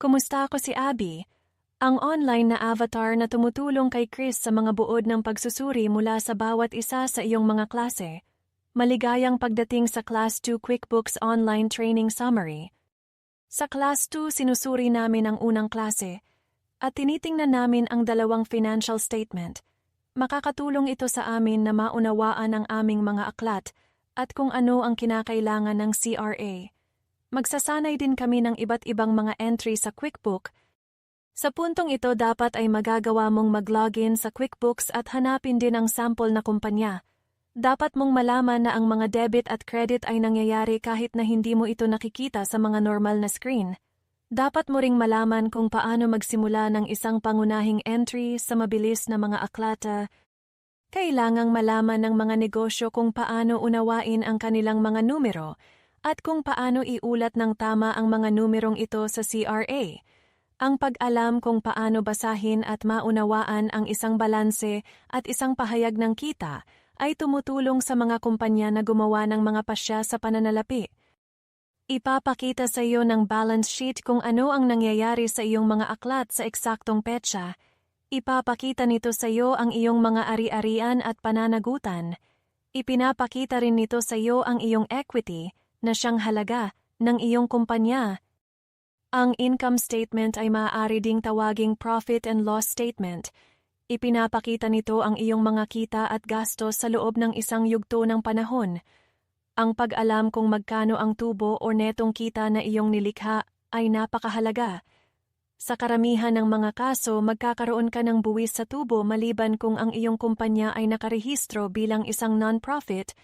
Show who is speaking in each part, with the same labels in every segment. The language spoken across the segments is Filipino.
Speaker 1: Kumusta? Ako si Abby, ang online na avatar na tumutulong kay Chris sa mga buod ng pagsusuri mula sa bawat isa sa iyong mga klase. Maligayang pagdating sa Class 2 QuickBooks Online Training Summary. Sa Class 2, sinusuri namin ang unang klase at tinitingnan namin ang dalawang financial statement. Makakatulong ito sa amin na maunawaan ang aming mga aklat at kung ano ang kinakailangan ng CRA. Magsasanay din kami ng iba't ibang mga entry sa QuickBook. Sa puntong ito dapat ay magagawa mong mag-login sa QuickBooks at hanapin din ang sample na kumpanya. Dapat mong malaman na ang mga debit at credit ay nangyayari kahit na hindi mo ito nakikita sa mga normal na screen. Dapat mo ring malaman kung paano magsimula ng isang pangunahing entry sa mabilis na mga aklata. Kailangang malaman ng mga negosyo kung paano unawain ang kanilang mga numero at kung paano iulat ng tama ang mga numerong ito sa CRA. Ang pag-alam kung paano basahin at maunawaan ang isang balanse at isang pahayag ng kita ay tumutulong sa mga kumpanya na gumawa ng mga pasya sa pananalapi. Ipapakita sa iyo ng balance sheet kung ano ang nangyayari sa iyong mga aklat sa eksaktong petsa. Ipapakita nito sa iyo ang iyong mga ari-arian at pananagutan. Ipinapakita rin nito sa iyo ang iyong equity na siyang halaga ng iyong kumpanya. Ang income statement ay maaari ding tawaging profit and loss statement. Ipinapakita nito ang iyong mga kita at gastos sa loob ng isang yugto ng panahon. Ang pag-alam kung magkano ang tubo o netong kita na iyong nilikha ay napakahalaga. Sa karamihan ng mga kaso, magkakaroon ka ng buwis sa tubo maliban kung ang iyong kumpanya ay nakarehistro bilang isang non-profit.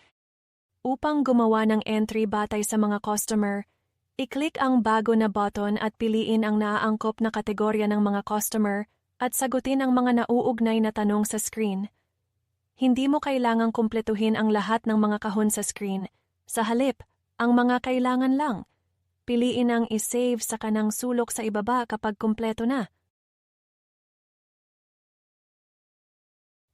Speaker 1: Upang gumawa ng entry batay sa mga customer, i-click ang bago na button at piliin ang naaangkop na kategorya ng mga customer at sagutin ang mga nauugnay na tanong sa screen. Hindi mo kailangang kumpletuhin ang lahat ng mga kahon sa screen. Sa halip, ang mga kailangan lang. Piliin ang i-save sa kanang sulok sa ibaba kapag kumpleto na.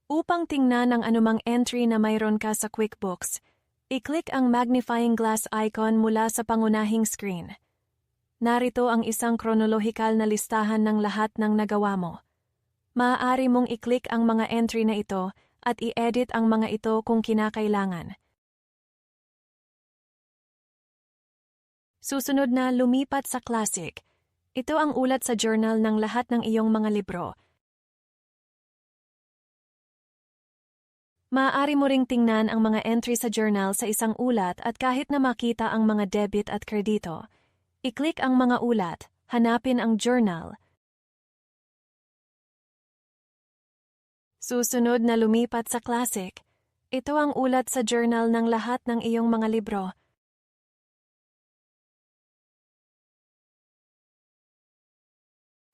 Speaker 1: Upang tingnan ang anumang entry na mayroon ka sa QuickBooks, i-click ang magnifying glass icon mula sa pangunahing screen. Narito ang isang kronolohikal na listahan ng lahat ng nagawa mo. Maaari mong i-click ang mga entry na ito at i-edit ang mga ito kung kinakailangan. Susunod na, lumipat sa Classic. Ito ang ulat sa journal ng lahat ng iyong mga libro. Maaari mo ring tingnan ang mga entry sa journal sa isang ulat at kahit na makita ang mga debit at kredito. I-click ang mga ulat, hanapin ang journal. Susunod na, lumipat sa Classic. Ito ang ulat sa journal ng lahat ng iyong mga libro.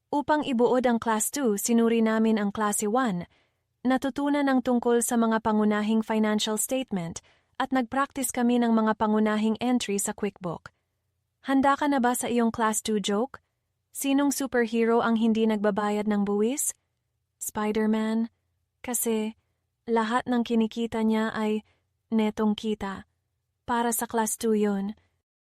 Speaker 1: Upang ibuod ang Class 2, sinuri namin ang Klase 1. Natutunan ang tungkol sa mga pangunahing financial statement at nag-practice kami ng mga pangunahing entry sa QuickBook. Handa ka na ba sa iyong Class 2 joke? Sinong superhero ang hindi nagbabayad ng buwis? Spider-Man? Kasi lahat ng kinikita niya ay netong kita. Para sa Class 2 yun.